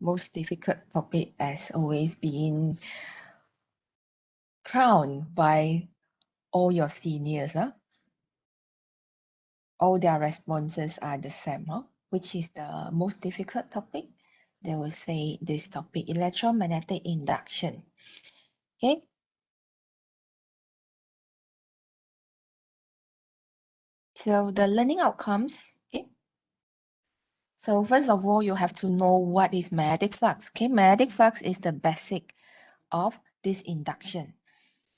most difficult topic has always been crowned by all your seniors. All their responses are the same. Which is the most difficult topic? They will say this topic, electromagnetic induction. Okay. So the learning outcomes, okay. So first of all, you have to know what is magnetic flux. Okay, magnetic flux is the basic of this induction.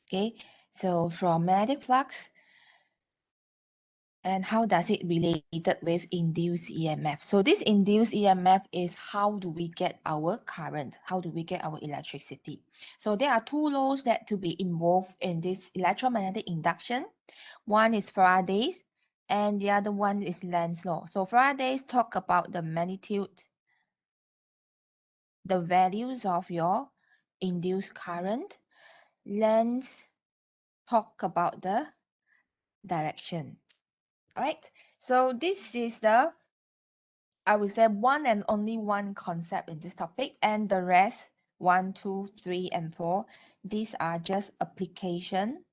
Okay, so from magnetic flux, and how does it related with induced EMF? So this induced EMF is how do we get our current? How do we get our electricity? So there are two laws that to be involved in this electromagnetic induction. One is Faraday's and the other one is Lenz's law. So Faraday's talk about the magnitude, the values of your induced current. Lenz talk about the direction. All right. So this is the, I would say, one and only one concept in this topic, and the rest, 1, 2, 3, and 4, these are just application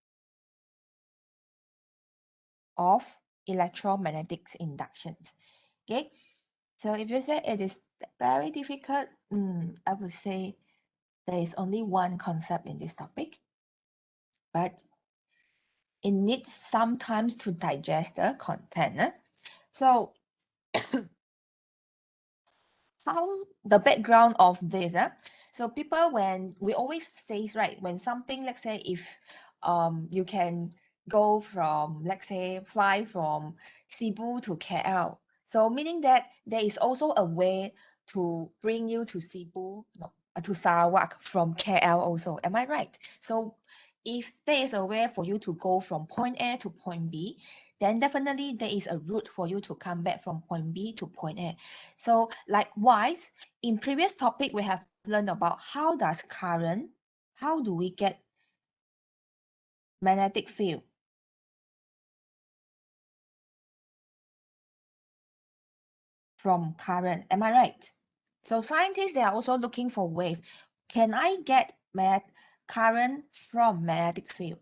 of electromagnetic inductions. Okay. So if you say it is very difficult, I would say there is only one concept in this topic, but it needs some time to digest the content. So how the background of this? So people, when we always say, right, when something, let's say if you can go from, let's say, fly from Cebu to KL. So meaning that there is also a way to bring you to Cebu, no, to Sarawak from KL also. Am I right? So if there is a way for you to go from point A to point B, then definitely there is a route for you to come back from point B to point A. So likewise, in previous topic, we have learned about how does current, how do we get magnetic field? From current, am I right? So scientists, they are also looking for ways. Can I get current from magnetic field?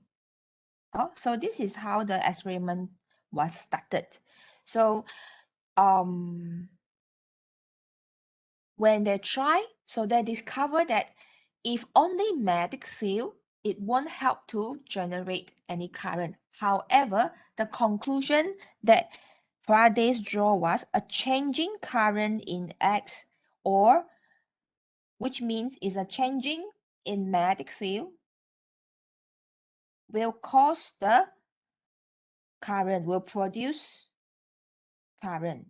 Oh, so this is how the experiment was started. So when they try, so they discover that if only magnetic field, it won't help to generate any current. However, the conclusion that Faraday's draw was a changing current in X, or which means is a changing in magnetic field, will cause the current, will produce current.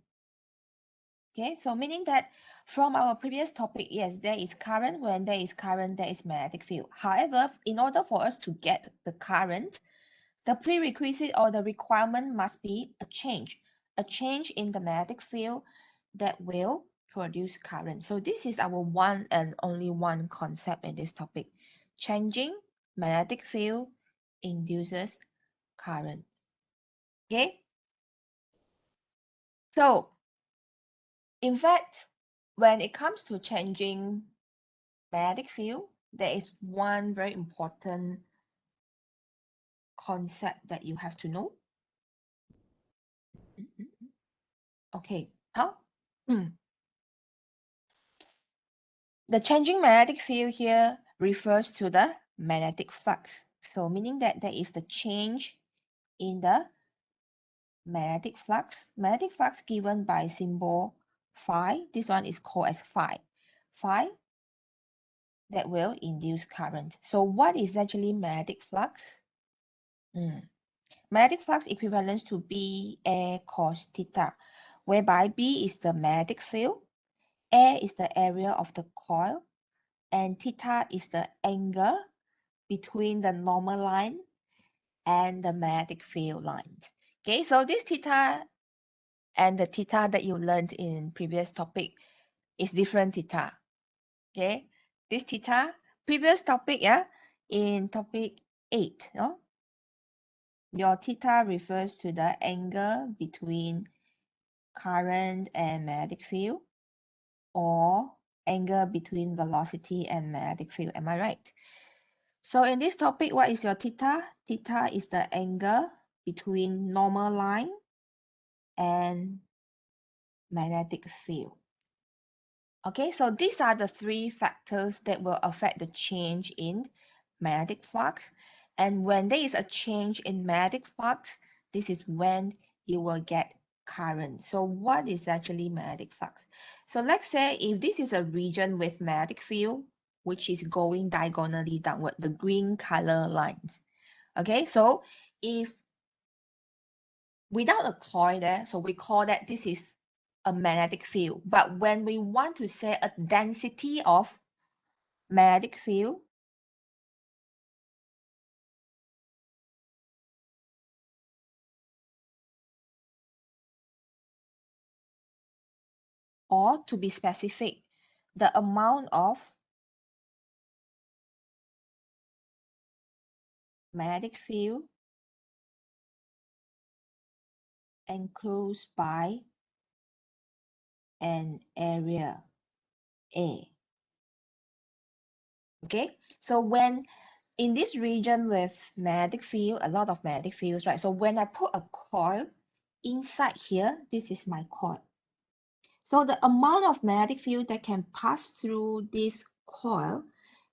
Okay, so meaning that from our previous topic, yes, there is current. When there is current, there is magnetic field. However, in order for us to get the current, the prerequisite or the requirement must be a change in the magnetic field that will produce current. So this is our one and only one concept in this topic. Changing magnetic field induces current. Okay? So, in fact, when it comes to changing magnetic field, there is one very important concept that you have to know. Okay, the changing magnetic field here refers to the magnetic flux. So meaning that there is the change in the magnetic flux. Magnetic flux given by symbol phi. This one is called as phi. Phi that will induce current. So what is actually magnetic flux? Magnetic flux equivalent to B A cos theta, whereby B is the magnetic field, A is the area of the coil, and theta is the angle between the normal line and the magnetic field lines. Okay, so this theta and the theta that you learned in previous topic is different theta. Okay, this theta, previous topic, in topic 8, your theta refers to the angle between current and magnetic field, or angle between velocity and magnetic field. Am I right? So in this topic, what is your theta? Theta is the angle between normal line and magnetic field. Okay, so these are the three factors that will affect the change in magnetic flux. And when there is a change in magnetic flux, this is when you will get current. So what is actually magnetic flux? So let's say if this is a region with magnetic field, which is going diagonally downward, the green color lines. Okay, so if without a coil there, so we call that this is a magnetic field. But when we want to say a density of magnetic field, or to be specific, the amount of magnetic field enclosed by an area A. Okay, so when in this region with magnetic field, a lot of magnetic fields, right? So when I put a coil inside here, this is my coil. So the amount of magnetic field that can pass through this coil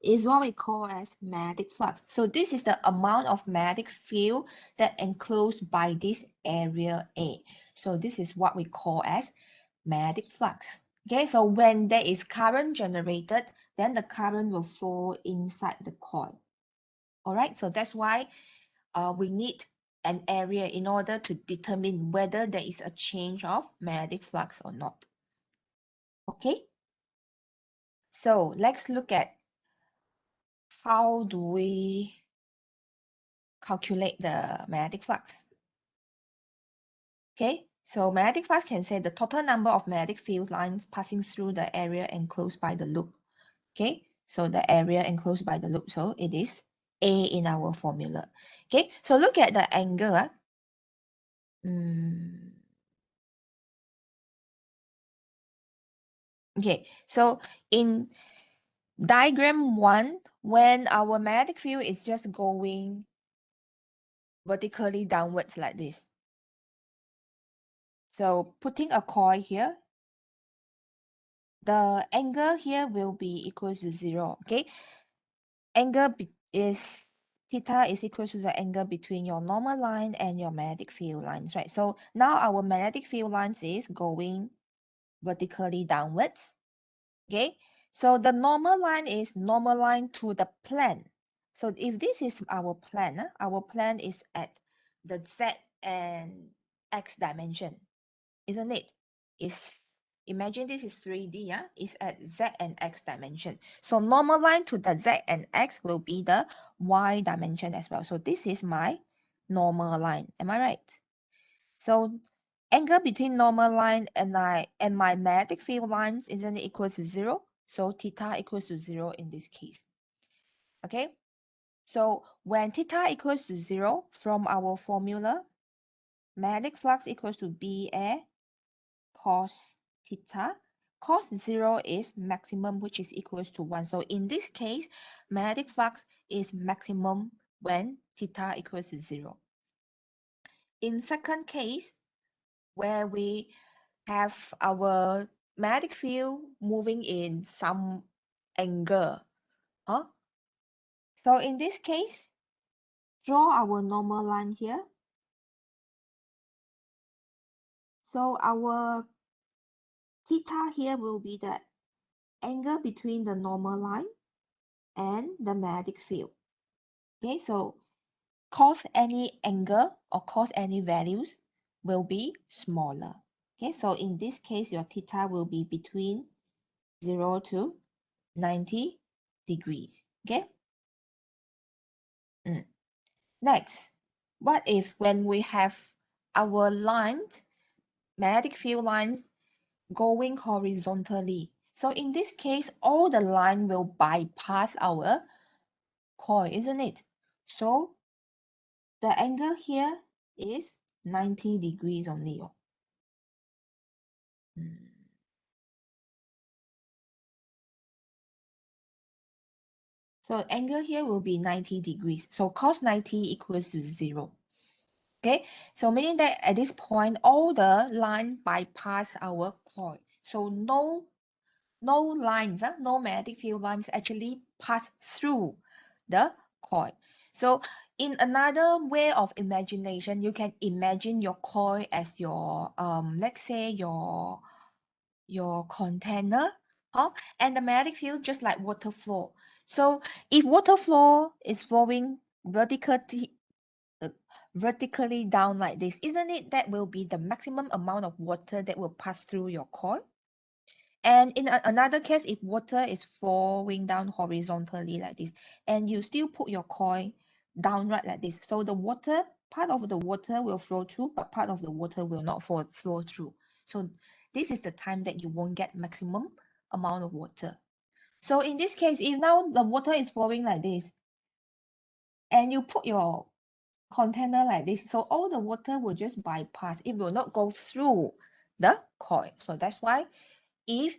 is what we call as magnetic flux. So this is the amount of magnetic field that enclosed by this area A. So this is what we call as magnetic flux. Okay, so when there is current generated, then the current will flow inside the coil. All right, so that's why we need an area in order to determine whether there is a change of magnetic flux or not. Okay, so let's look at how do we calculate the magnetic flux. Okay, so magnetic flux can say the total number of magnetic field lines passing through the area enclosed by the loop. Okay, so the area enclosed by the loop, so it is A in our formula. Okay, so look at the angle. Okay, so in diagram 1, when our magnetic field is just going vertically downwards like this. So putting a coil here, the angle here will be equals to 0, okay? Angle is theta is equal to the angle between your normal line and your magnetic field lines, right? So now our magnetic field lines is going vertically downwards, okay? So the normal line is normal line to the plane. So if this is our plane is at the Z and X dimension, isn't it? Imagine this is 3D, yeah? It's at Z and X dimension. So normal line to the Z and X will be the Y dimension as well. So this is my normal line. Am I right? So angle between normal line and my magnetic field lines isn't equal to 0. So theta equals to 0 in this case. Okay? So when theta equals to 0, from our formula, magnetic flux equals to BA cos theta. Cos 0 is maximum, which is equals to 1. So in this case, magnetic flux is maximum when theta equals to 0. In second case, where we have our magnetic field moving in some angle. So in this case, draw our normal line here. So our theta here will be the angle between the normal line and the magnetic field. Okay, so cos any angle or cos any values will be smaller. Okay, so in this case, your theta will be between 0 to 90 degrees. Okay. Next, what if when we have our lines, magnetic field lines going horizontally? So in this case, all the line will bypass our coil, isn't it? So the angle here is 90 degrees only. So angle here will be 90 degrees. So cos 90 equals to 0. Okay, so meaning that at this point, all the line bypass our coil. So no lines, no magnetic field lines actually pass through the coil. So in another way of imagination, you can imagine your coil as your let's say your container, and the magnetic field just like water flow. So if water flow is flowing vertically down like this, isn't it that will be the maximum amount of water that will pass through your coil? And in another case, if water is flowing down horizontally like this, and you still put your coil downright like this, so the water, part of the water will flow through, but part of the water will not flow through. So this is the time that you won't get maximum amount of water. So in this case, if now the water is flowing like this, and you put your container like this, so all the water will just bypass, it will not go through the coil. So that's why if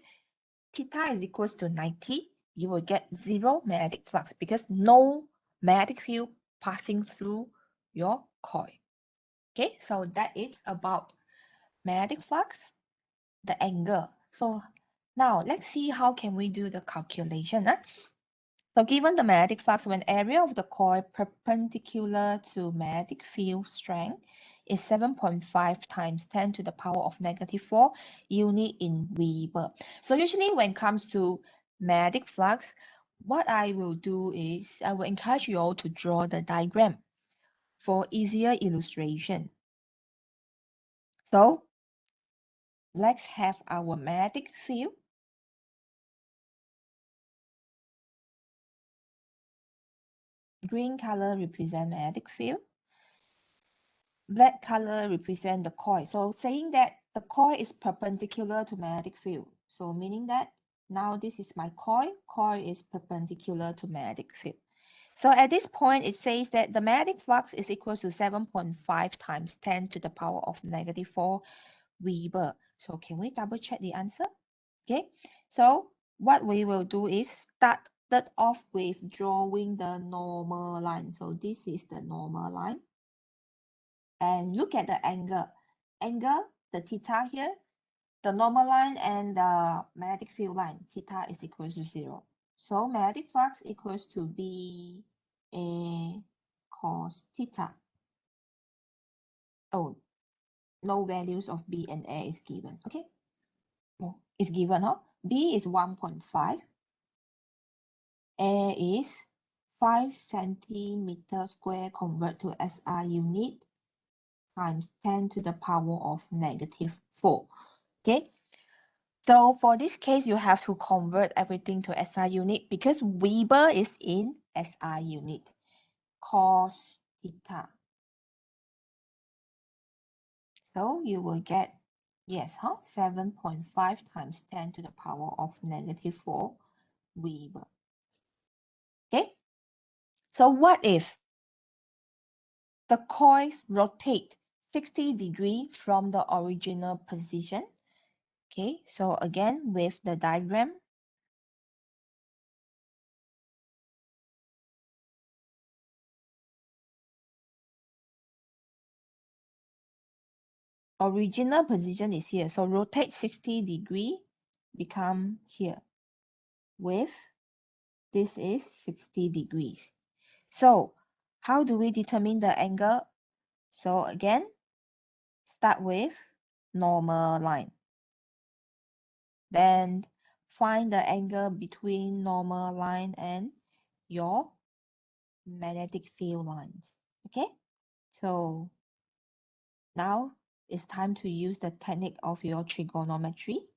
theta is equals to 90, you will get 0 magnetic flux because no magnetic field passing through your coil. Okay, so that is about magnetic flux, the angle. So now let's see how can we do the calculation. So given the magnetic flux when area of the coil perpendicular to magnetic field strength is 7.5 times 10 to the power of -4 unit in Weber. So usually when it comes to magnetic flux, what I will do is I will encourage you all to draw the diagram for easier illustration. So let's have our magnetic field. Green color represent magnetic field. Black color represent the coil. So saying that the coil is perpendicular to magnetic field. So meaning that now this is my coil. Coil is perpendicular to magnetic field. So at this point, it says that the magnetic flux is equal to 7.5 times 10 to the power of -4 Weber. So can we double check the answer? Okay. So what we will do is started off with drawing the normal line. So this is the normal line. And look at the angle. Angle, the theta here, the normal line and the magnetic field line, theta is equal to 0. So magnetic flux equals to B A cos theta. Oh, no values of B and A is given. Okay. Oh, it's given, huh? B is 1.5. A is 5 centimeter square convert to SI unit times 10 to the power of -4. Okay. So for this case, you have to convert everything to SI unit because Weber is in SI unit. Cos theta. So you will get, yes, 7.5 times 10 to the power of -4 Weber. Okay. So what if the coils rotate 60 degrees from the original position? Okay, so again with the diagram, original position is here. So rotate 60 degree, become here. With this is 60 degrees. So how do we determine the angle? So again, start with normal line. Then find the angle between normal line and your magnetic field lines. Okay, so now it's time to use the technique of your trigonometry.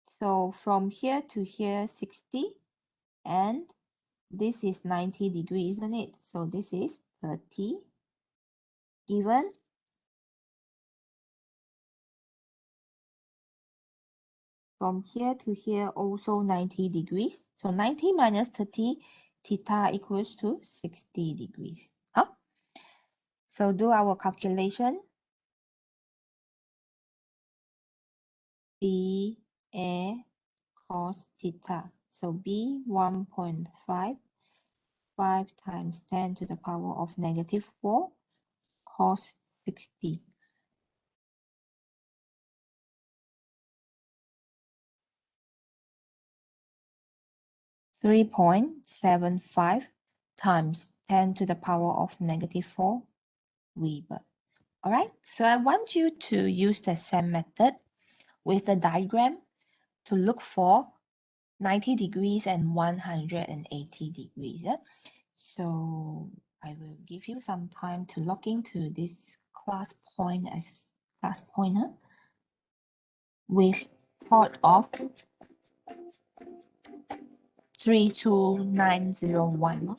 So from here to here 60 and this is 90 degrees, isn't it? So this is 30 given from here to here also 90 degrees. So 90 minus 30, theta equals to 60 degrees. So do our calculation. B A cos theta. So B 1.5, 5 times 10 to the power of negative 4 cos 60. 3.75 times 10 to the power of negative 4 Weber. All right, so I want you to use the same method with the diagram to look for 90 degrees and 180 degrees. So I will give you some time to log into this class point as class pointer with port of 32901.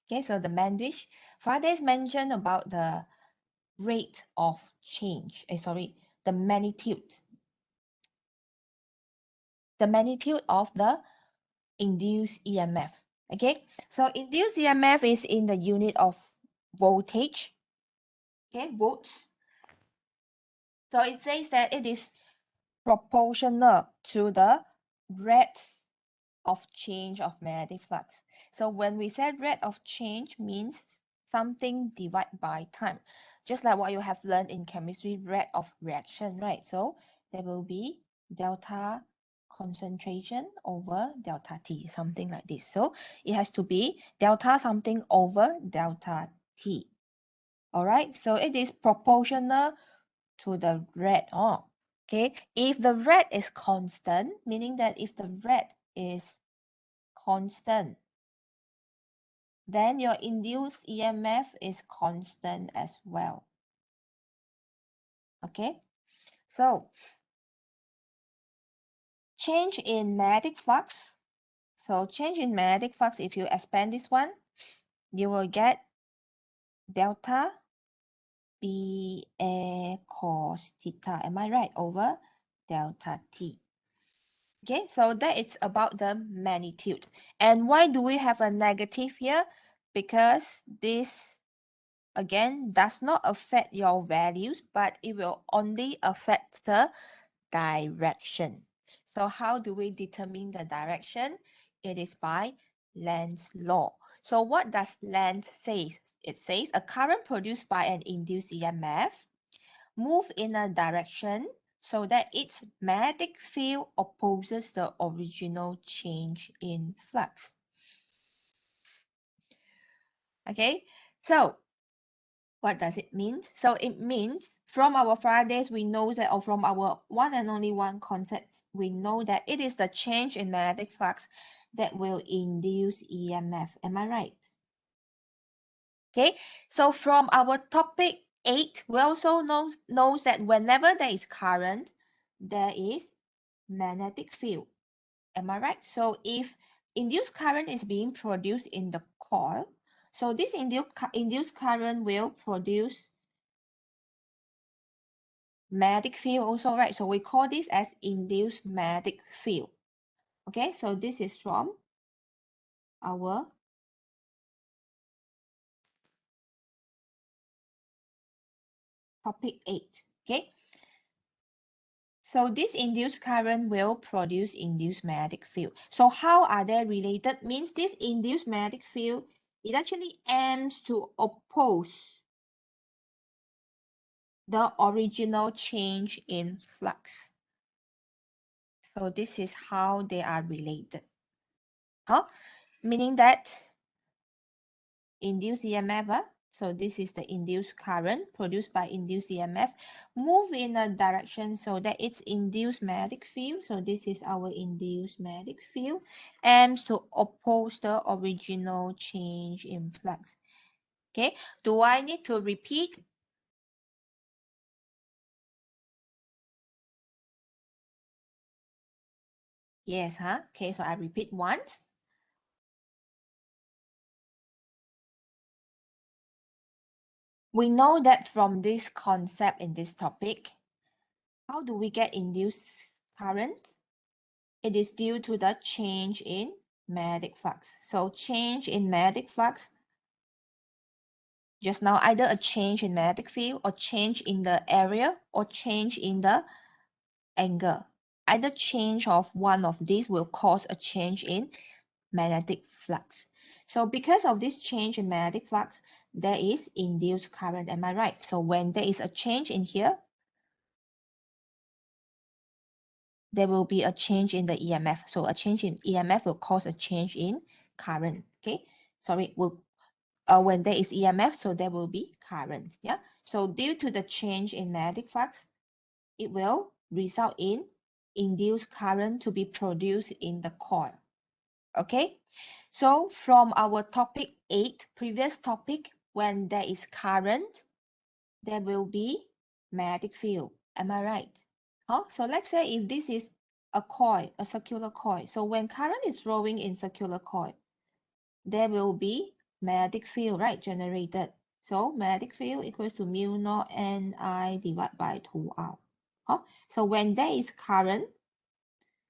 Okay, so the Mandish, Faraday's mentioned about the rate of change, the magnitude of the induced EMF. Okay, so induced EMF is in the unit of voltage, okay, volts. So it says that it is proportional to the rate of change of magnetic flux. So when we said rate of change means something divided by time, just like what you have learned in chemistry, rate of reaction, right? So there will be delta concentration over delta T, something like this. So it has to be delta something over delta T. All right, so it is proportional to the rate. Okay, if the rate is constant, meaning that if the rate is constant, then your induced EMF is constant as well. Okay, so change in magnetic flux. So change in magnetic flux, if you expand this one, you will get delta BA cos theta. Am I right? Over delta T. Okay, so that is about the magnitude. And why do we have a negative here? Because this, again, does not affect your values, but it will only affect the direction. So how do we determine the direction? It is by Lenz's law. So what does Lenz say? It says a current produced by an induced EMF move in a direction so that its magnetic field opposes the original change in flux. Okay, so what does it mean? So it means from our Faraday's, we know that, or from our one and only one concept, we know that it is the change in magnetic flux that will induce EMF. Am I right? Okay, so from our topic 8, we also knows that whenever there is current, there is magnetic field. Am I right? So if induced current is being produced in the coil, so this induced current will produce magnetic field also, right? So we call this as induced magnetic field. Okay, so this is from our topic 8. Okay, so this induced current will produce induced magnetic field. So how are they related? Means this induced magnetic field, it actually aims to oppose the original change in flux. So this is how they are related. Meaning that induced EMF, so this is the induced current produced by induced EMF, move in a direction so that it's induced magnetic field. So this is our induced magnetic field, aims to oppose the original change in flux. Okay, do I need to repeat? Yes, okay, so I repeat once. We know that from this concept in this topic, how do we get induced current? It is due to the change in magnetic flux. So change in magnetic flux, just now either a change in magnetic field or change in the area or change in the angle. Either change of one of these will cause a change in magnetic flux. So because of this change in magnetic flux, there is induced current. Am I right? So when there is a change in here, there will be a change in the EMF. So a change in EMF will cause a change in current. Okay, sorry, when there is EMF, so there will be current. Yeah, so due to the change in magnetic flux, it will result in induced current to be produced in the coil. Okay, so from our topic 8, previous topic, when there is current, there will be magnetic field. Am I right? So let's say if this is a coil, a circular coil. So when current is flowing in circular coil, there will be magnetic field, right, generated. So magnetic field equals to mu naught Ni divided by 2R. So when there is current,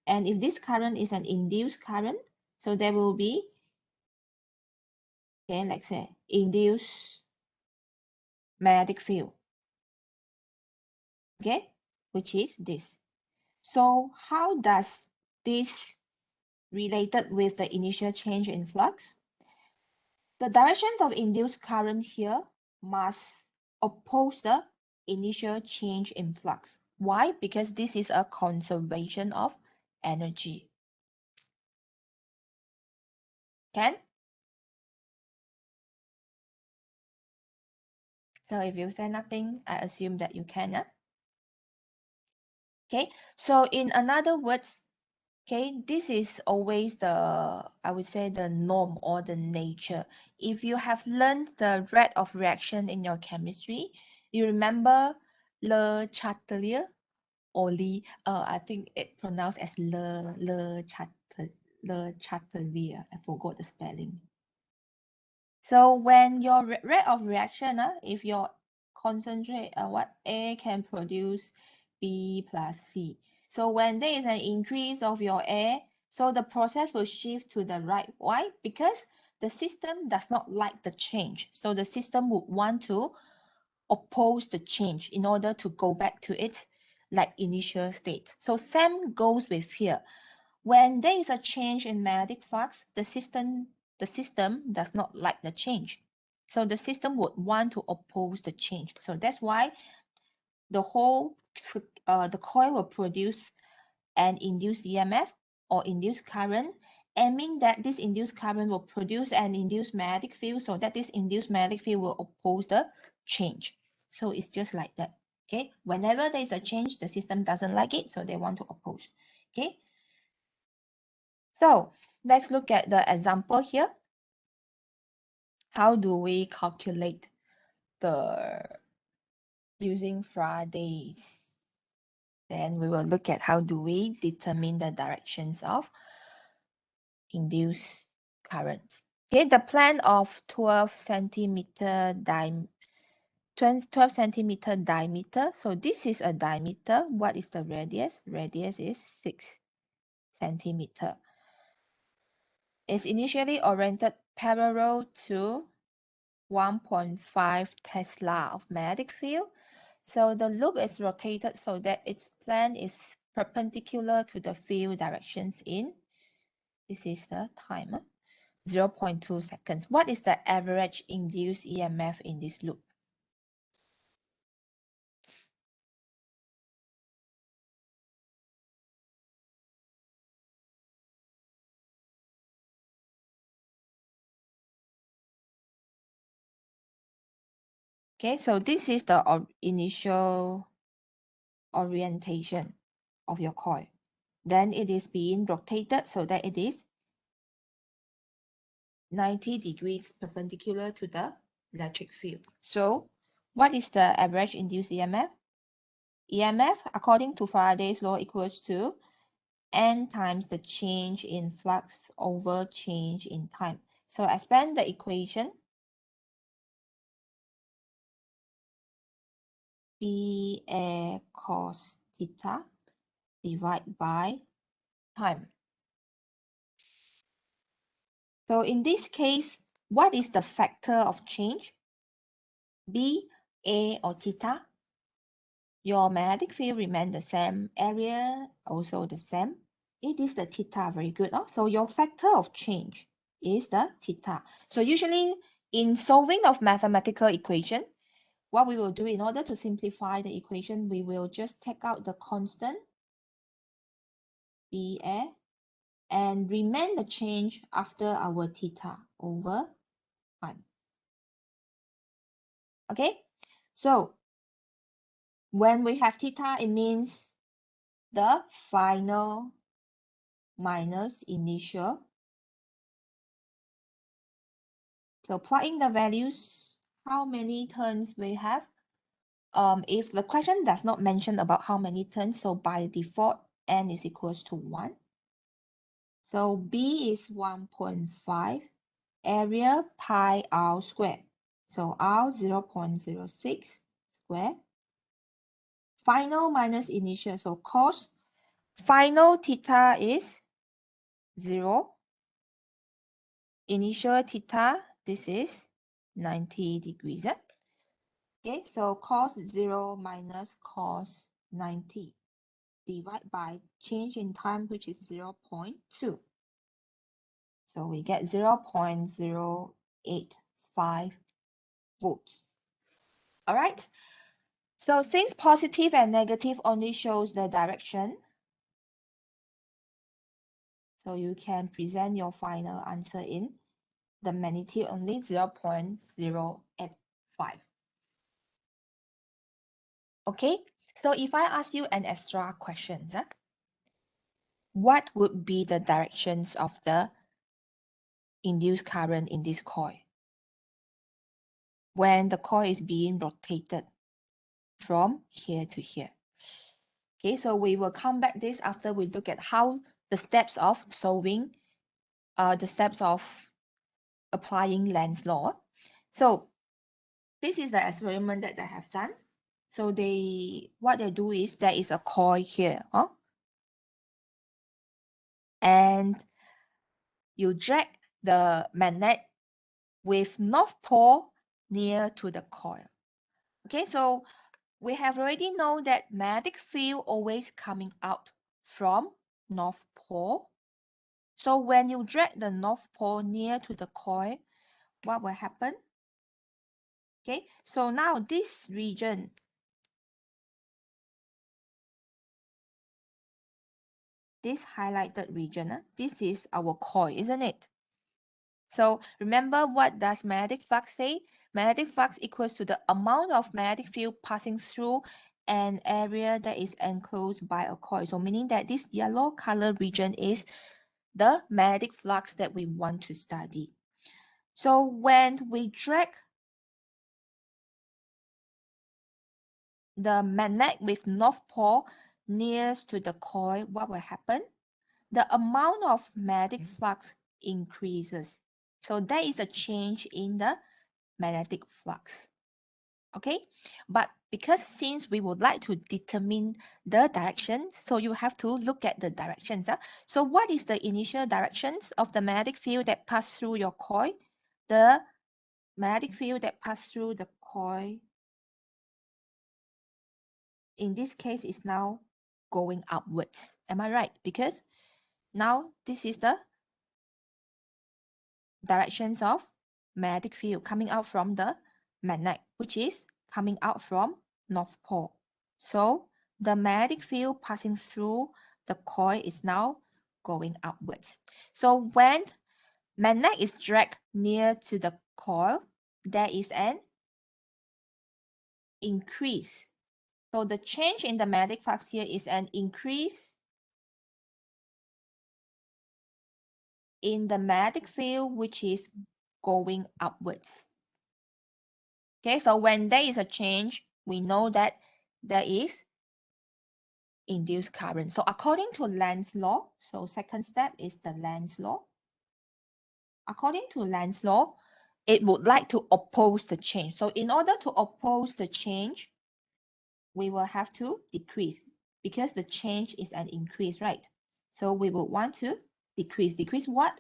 and if this current is an induced current, so there will be, okay, let's say, induced magnetic field, okay, which is this. So how does this related with the initial change in flux? The directions of induced current here must oppose the initial change in flux. Why? Because this is a conservation of energy. Can? So if you say nothing, I assume that you can. Okay, so in another words, okay, this is always the, I would say, the norm or the nature. If you have learned the rate of reaction in your chemistry, you remember Le Chatelier or Lee, I think it pronounced as Le Chatelier. I forgot the spelling. So when your rate of reaction, if your concentrate, what A can produce B plus C. So when there is an increase of your A, so the process will shift to the right. Why? Because the system does not like the change. So the system would want to oppose the change in order to go back to its like initial state. So same goes with here. When there is a change in magnetic flux, the system does not like the change. So the system would want to oppose the change. So that's why the the coil will produce an induced EMF or induced current, aiming that this induced current will produce an induced magnetic field, so that this induced magnetic field will oppose the change. So it's just like that. Okay, whenever there is a change, the system doesn't like it, so they want to oppose. Okay, so Let's look at the example here. How do we calculate the using Faraday's? Then we will look at how do we determine the directions of induced currents. Okay, the plan of 12 centimeter 12 centimeter diameter. So this is a diameter. What is the radius? Radius is 6 centimeter. It's initially oriented parallel to 1.5 Tesla of magnetic field. So the loop is rotated so that its plane is perpendicular to the field directions in, this is the timer, 0.2 seconds. What is the average induced EMF in this loop? Okay, so this is the initial orientation of your coil. Then it is being rotated so that it is 90 degrees perpendicular to the electric field. So what is the average induced EMF? EMF, according to Faraday's law, equals to N times the change in flux over change in time. So expand the equation. B A cos theta divided by time. So in this case, what is the factor of change? B, A, or theta? Your magnetic field remains the same, area also the same. It is the theta, very good. So your factor of change is the theta. So usually in solving of mathematical equation, what we will do in order to simplify the equation, we will just take out the constant BA and remain the change after our theta over time. Okay, so when we have theta, it means the final minus initial. So plug in the values, how many turns we have. If the question does not mention about how many turns, so by default, n is equals to 1. So B is 1.5, area pi r squared. So r 0.06 square. Final minus initial, so cos. Final theta is 0. Initial theta, this is 90 degrees. Okay, so cos 0 minus cos 90 divided by change in time, which is 0.2. So we get 0.085 volts. All right. So since positive and negative only shows the direction, so you can present your final answer in the magnitude only 0.085. Okay, so if I ask you an extra question, what would be the directions of the induced current in this coil when the coil is being rotated from here to here? Okay, so we will come back this after we look at how the steps of solving, the steps of applying Lenz's law. So this is the experiment that they have done. So what they do is there is a coil here, and you drag the magnet with north pole near to the coil. Okay, so we have already know that magnetic field always coming out from north pole. So when you drag the north pole near to the coil, what will happen? Okay, so now this region, this highlighted region, this is our coil, isn't it? So remember, what does magnetic flux say? Magnetic flux equals to the amount of magnetic field passing through an area that is enclosed by a coil. So meaning that this yellow color region is the magnetic flux that we want to study. So when we drag the magnet with north pole nearest to the coil, what will happen? The amount of magnetic flux increases. So there is a change in the magnetic flux. Okay, but because since we would like to determine the directions, so you have to look at the directions. So what is the initial directions of the magnetic field that pass through your coil? The magnetic field that pass through the coil in this case is now going upwards. Am I right? Because now this is the directions of magnetic field coming out from the magnet, which is coming out from North Pole. So the magnetic field passing through the coil is now going upwards. So when magnet is dragged near to the coil, there is an increase. So the change in the magnetic flux here is an increase in the magnetic field, which is going upwards. Okay, so when there is a change, we know that there is induced current. So according to Lenz's law, so second step is the Lenz's law. According to Lenz's law, it would like to oppose the change. So in order to oppose the change, we will have to decrease because the change is an increase, right? So we would want to decrease. Decrease what?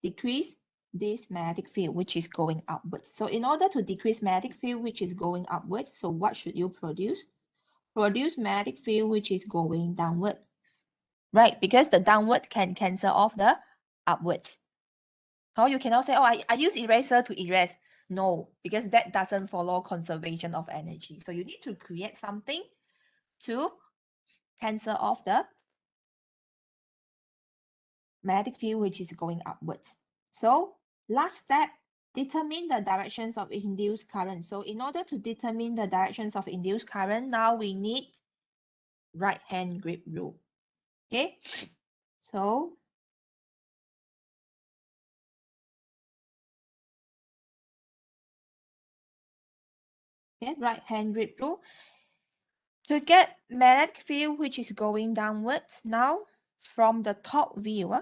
Decrease this magnetic field, which is going upwards. So in order to decrease magnetic field, which is going upwards, so what should you produce? Produce magnetic field, which is going downwards, right? Because the downward can cancel off the upwards. So you cannot say, oh, I use eraser to erase. No, because that doesn't follow conservation of energy. So you need to create something to cancel off the magnetic field, which is going upwards. So last step, determine the directions of induced current. So in order to determine the directions of induced current, now we need right hand grip rule. Okay, so right hand grip rule. To get magnetic field which is going downwards, now from the top view,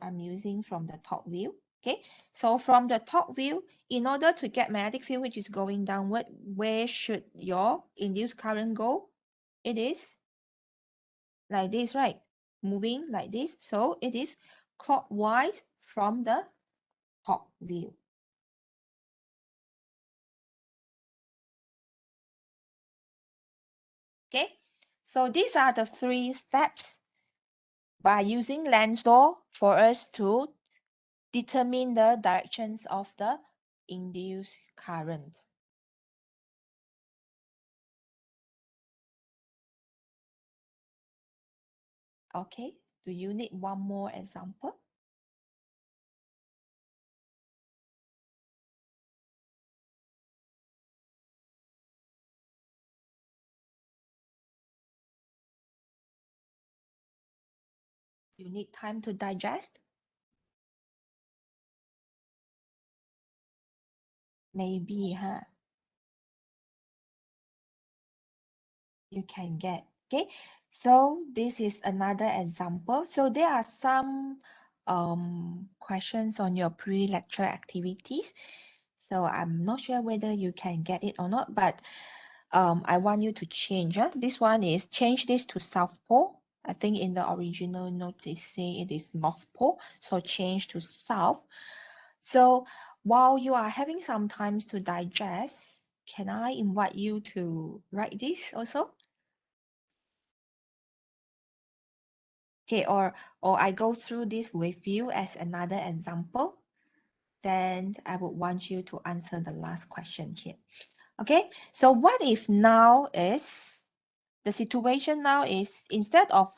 I'm using from the top view. Okay, so from the top view, in order to get magnetic field which is going downward, where should your induced current go? It is like this, right? Moving like this. So it is clockwise from the top view. Okay, so these are the 3 steps by using Lenz's law for us to determine the directions of the induced current. Okay, do you need one more example? You need time to digest? Maybe, huh? You can get. Okay, so this is another example. So there are some questions on your pre-lecture activities. So I'm not sure whether you can get it or not, but I want you to change. This one is change this to South Pole. I think in the original notes it say it is North Pole, so change to South. So while you are having some times to digest, can I invite you to write this also? Okay, or I go through this with you as another example, then I would want you to answer the last question here. Okay, so what if now is, the situation now is instead of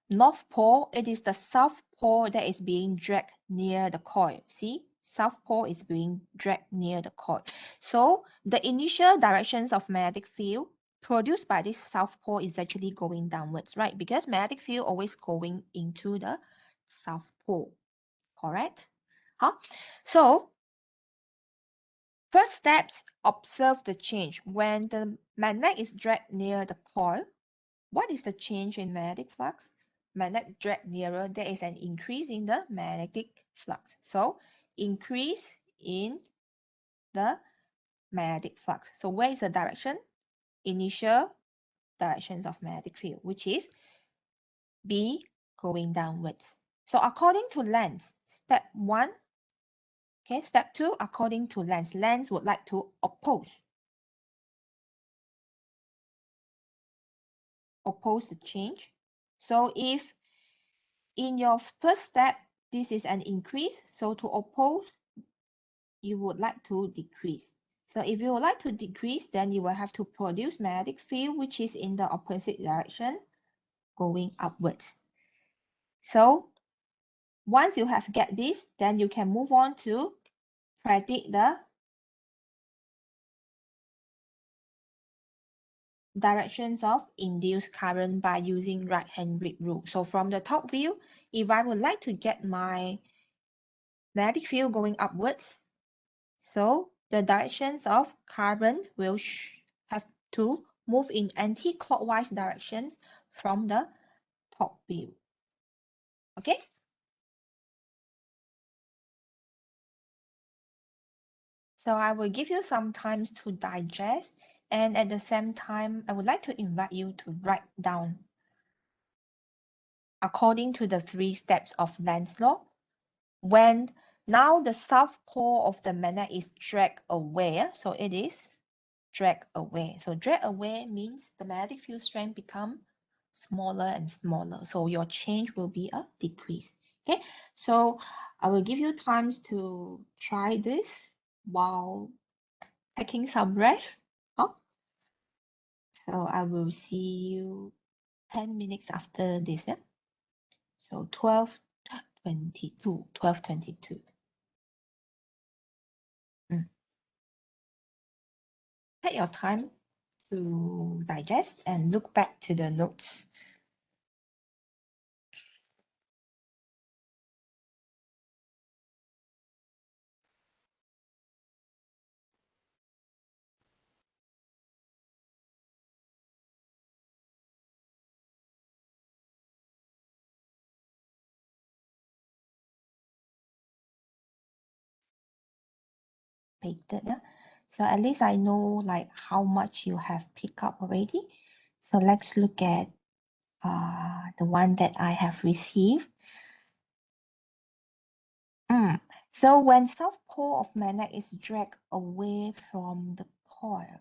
North Pole, it is the South Pole that is being dragged near the coil. See, South Pole is being dragged near the coil. So the initial directions of magnetic field produced by this south pole is actually going downwards, right? Because magnetic field always going into the south pole, correct? Huh? So first steps, observe the change. When the magnet is dragged near the coil, what is the change in magnetic flux? Magnet dragged nearer, there is an increase in the magnetic flux. So increase in the magnetic flux. So where is the direction? Initial directions of magnetic field, which is B, going downwards. So according to Lenz, step 1, okay, step 2, according to Lenz, Lenz would like to oppose the change. So if in your first step, this is an increase, so to oppose, you would like to decrease. So if you would like to decrease, then you will have to produce magnetic field, which is in the opposite direction, going upwards. So once you have get this, then you can move on to predict the directions of induced current by using right-hand grid rule. So from the top view, if I would like to get my magnetic field going upwards, so the directions of current will have to move in anti-clockwise directions from the top view. Okay? So I will give you some time to digest, and at the same time, I would like to invite you to write down according to the 3 steps of Lenz's law. When now the south pole of the magnet is dragged away, so it is dragged away. So drag away means the magnetic field strength become smaller and smaller. So your change will be a decrease. Okay, so I will give you times to try this while taking some rest. Huh? So I will see you 10 minutes after this. Yeah? So 12:22, 12:22. Take your time to digest and look back to the notes. Painted, yeah? So at least I know like how much you have picked up already. So let's look at the one that I have received. So when south pole of magnet is dragged away from the coil,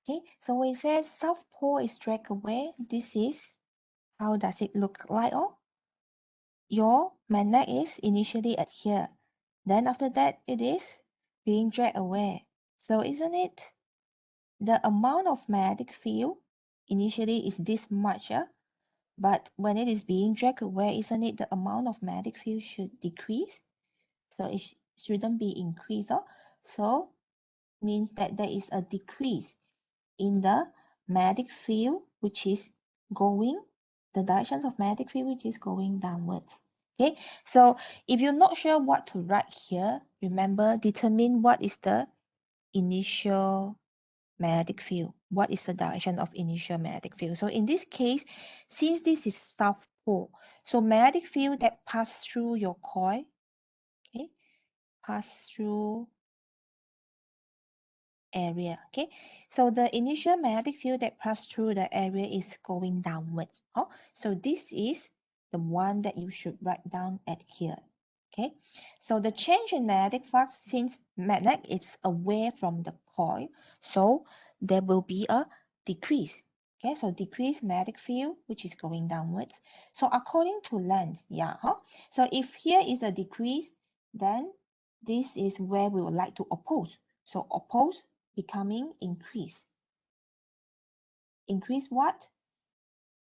okay, so when it says south pole is dragged away, this is how does it look like? Oh, your magnet is initially at here, then after that it is being dragged away. So isn't it the amount of magnetic field initially is this much, but when it is being dragged away, isn't it the amount of magnetic field should decrease? So it shouldn't be increased. So means that there is a decrease in the magnetic field, which is going, the directions of magnetic field, which is going downwards. Okay, so if you're not sure what to write here, remember, determine what is the initial magnetic field. What is the direction of initial magnetic field? So in this case, since this is south pole, so magnetic field that pass through your coil, okay, pass through area, okay? So the initial magnetic field that pass through the area is going downwards. So this is the one that you should write down at here. Okay, so the change in magnetic flux, since magnet is away from the coil, so there will be a decrease. Okay, so decrease magnetic field, which is going downwards. So according to Lenz, so if here is a decrease, then this is where we would like to oppose. So oppose becoming increase. Increase what?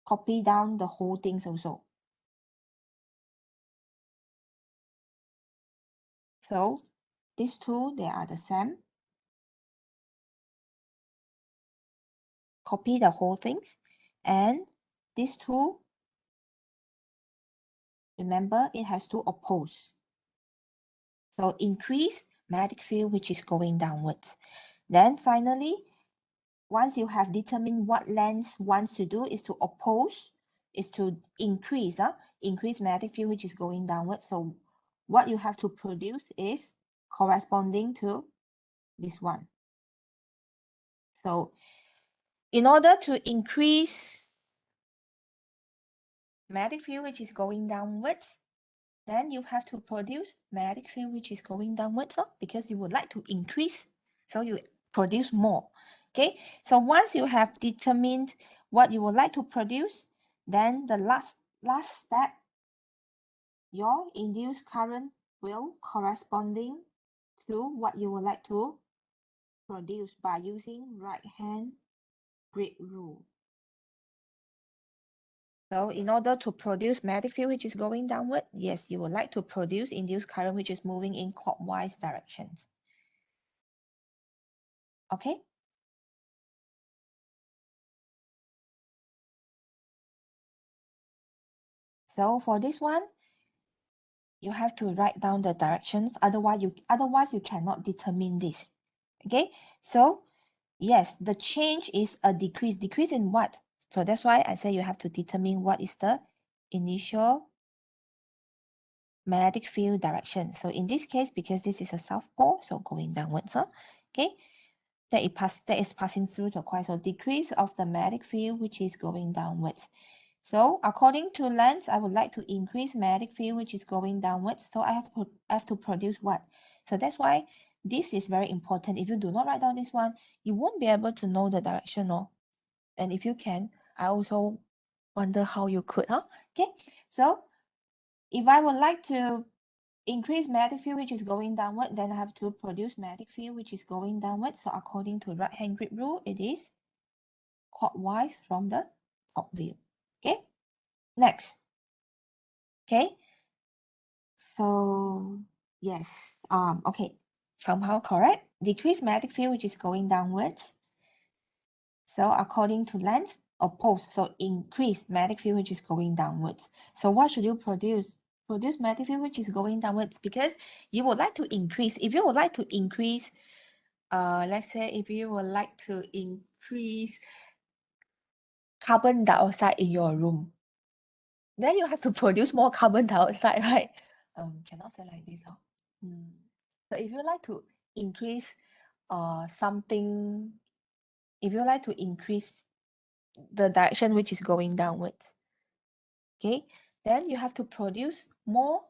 Copy down the whole things also. So these two, they are the same. copy the whole things. And these two, remember, it has to oppose. So increase magnetic field, which is going downwards. Then finally, once you have determined what lens wants to do is to oppose, is to increase magnetic field, which is going downwards. So what you have to produce is corresponding to this one. So in order to increase magnetic field, which is going downwards, then you have to produce magnetic field, which is going downwards, because you would like to increase, so you produce more. Okay, so once you have determined what you would like to produce, then the last step, your induced current will corresponding to what you would like to produce by using right hand grid rule. So in order to produce magnetic field which is going downward, yes, you would like to produce induced current which is moving in clockwise directions. Okay? So for this one, you have to write down the directions, otherwise you cannot determine this. Okay? So yes, the change is a decrease. Decrease in what? So that's why I say you have to determine what is the initial magnetic field direction. So in this case, because this is a south pole, so going downwards, okay, that is passing through the coil. So decrease of the magnetic field, which is going downwards. So according to length, I would like to increase magnetic field, which is going downwards. So I have to produce what? So that's why this is very important. If you do not write down this one, you won't be able to know the direction, and if you can, I also wonder how you could, Okay, so if I would like to increase magnetic field which is going downward, then I have to produce magnetic field which is going downward. So according to right hand grid rule, it is clockwise from the top view. Okay, next. Okay, so yes, okay, somehow correct. Decrease magnetic field which is going downwards. So according to length, oppose. So increase magnetic field which is going downwards. So what should you produce? Produce magnetic field which is going downwards, because you would like to increase. If you would like to increase, let's say if you would like to increase carbon dioxide in your room, then you have to produce more carbon dioxide, right? Cannot say like this, So if you like to increase something, if you like to increase the direction which is going downwards, okay, then you have to produce more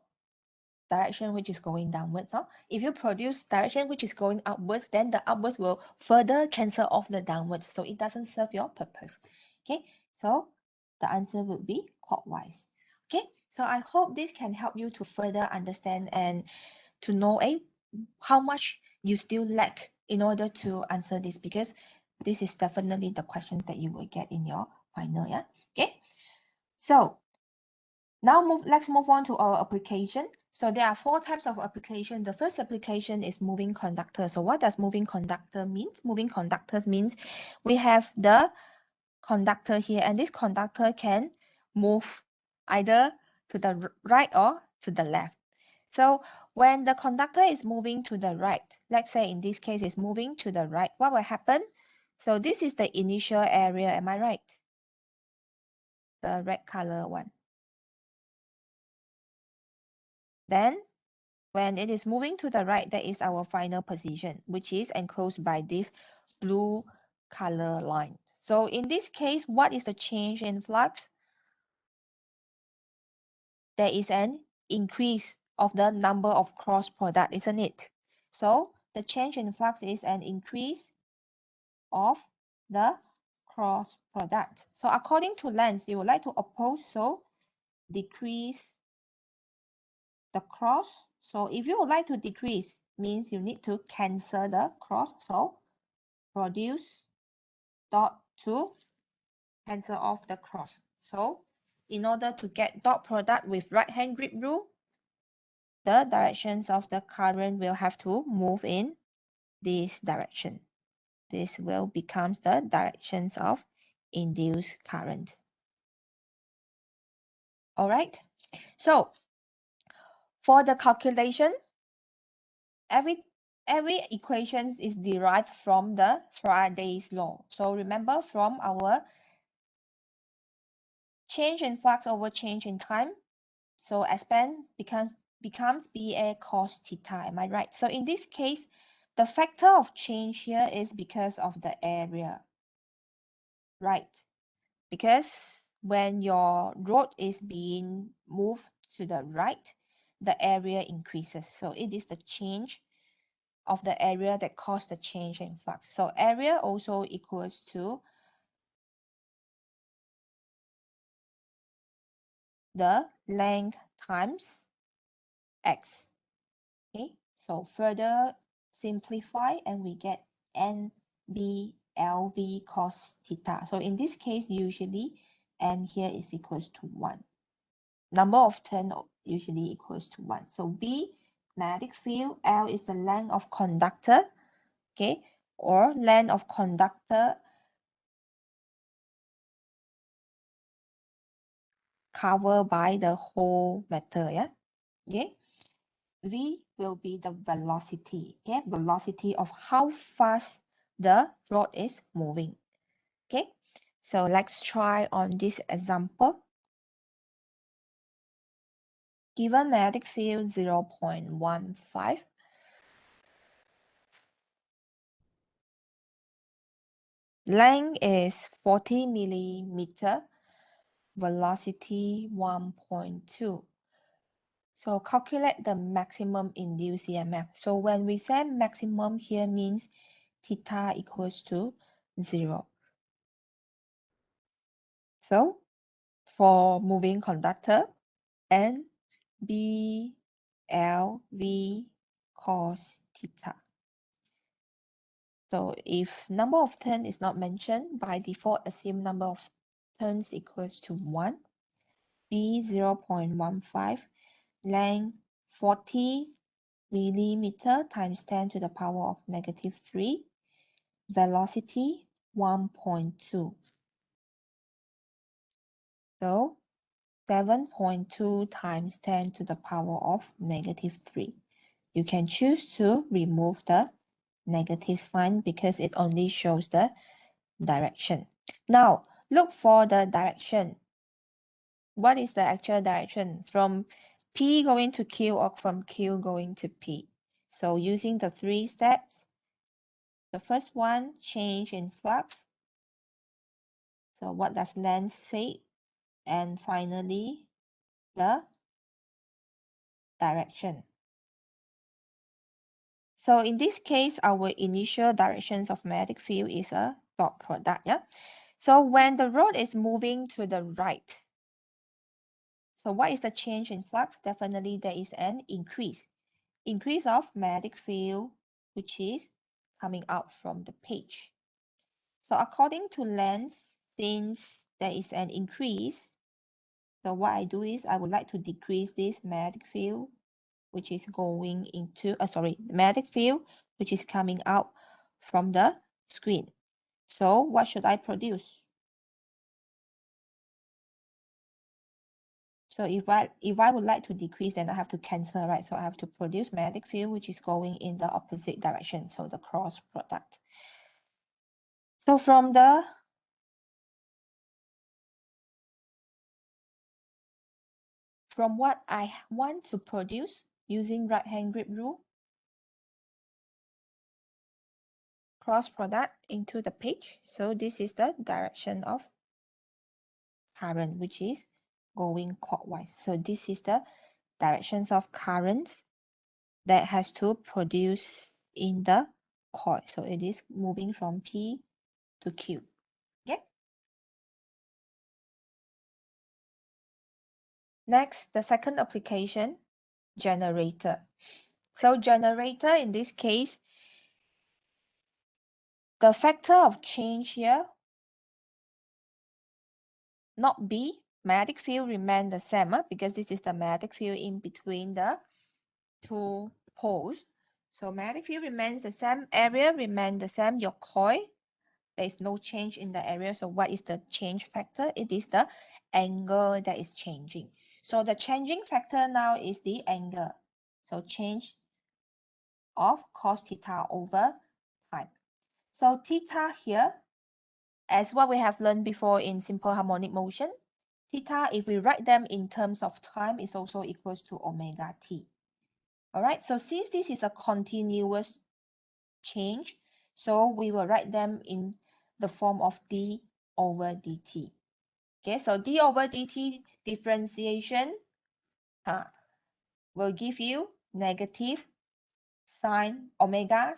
direction which is going downwards. If you produce direction which is going upwards, then the upwards will further cancel off the downwards, so it doesn't serve your purpose. Okay, so the answer would be clockwise. Okay, so I hope this can help you to further understand and to know how much you still lack in order to answer this, because this is definitely the questions that you will get in your final. Yeah, okay, so now let's move on to our application. So there are 4 types of application. The first application is moving conductor. So what does moving conductor means? Moving conductors means we have the conductor here, and this conductor can move either to the right or to the left. So when the conductor is moving to the right, let's say in this case it's moving to the right, what will happen? So this is the initial area, am I right? The red color one. Then when it is moving to the right, that is our final position, which is enclosed by this blue color line. So in this case, what is the change in flux? There is an increase of the number of cross product, isn't it? So the change in flux is an increase of the cross product. So according to length, you would like to oppose, so decrease the cross. So if you would like to decrease, means you need to cancel the cross. So produce dot to cancel off the cross. So in order to get dot product with right hand grid rule, the directions of the current will have to move in this direction. this will becomes the directions of induced current. All right. So for the calculation, every equation is derived from the Faraday's law. So remember, from our change in flux over change in time, so Span becomes BA cos theta. Am I right? So in this case, the factor of change here is because of the area, right? Because when your rod is being moved to the right, the area increases. So it is the change of the area that caused the change in flux. So area also equals to the length times x. Okay, so further simplify and we get NBLV cos theta. So in this case, usually N here is equals to 1. Number of turn usually equals to 1. So B, magnetic field, L is the length of conductor, okay, or length of conductor covered by the whole metal, yeah, okay. V will be the velocity, okay, velocity of how fast the rod is moving, okay. So let's try on this example. Given magnetic field 0.15, length is 40 millimeter, velocity 1.2. So calculate the maximum induced EMF. So when we say maximum here means theta equals to 0. So for moving conductor, N B L V cos theta. So if number of turns is not mentioned, by default assume number of turns equals to 1. B 0.15, length 40 millimeter times 10 to the power of -3, velocity 1.2. So 7.2 times 10 to the power of -3. You can choose to remove the negative sign because it only shows the direction. Now, look for the direction. What is the actual direction? From P going to Q or from Q going to P? So using the 3 steps, the first one, change in flux. So what does length say? And finally, the direction. So in this case, our initial directions of magnetic field is a dot product, yeah? So when the rod is moving to the right, so what is the change in flux? Definitely there is an increase. Increase of magnetic field, which is coming out from the page. So according to length, since there is an increase, so what I do is I would like to decrease this magnetic field, which is going into, the magnetic field, which is coming out from the screen. So what should I produce? So if I would like to decrease, then I have to cancel, right? So I have to produce magnetic field, which is going in the opposite direction, so the cross product. So from what I want to produce using right hand grip rule, cross product into the page. So this is the direction of current, which is going clockwise. So this is the directions of current that has to produce in the coil. So it is moving from P to Q. Okay. Next, the second application, generator. So generator in this case, the factor of change here, not B, magnetic field remain the same because this is the magnetic field in between the two poles. So magnetic field remains the same, area remains the same, your coil, there is no change in the area. So what is the change factor? It is the angle that is changing. So the changing factor now is the angle. So change of cos theta over time. So theta here, as what we have learned before in simple harmonic motion, theta, if we write them in terms of time, is also equals to omega t. All right, so since this is a continuous change, so we will write them in the form of d over dt. Okay, so d over dt differentiation will give you negative sine omega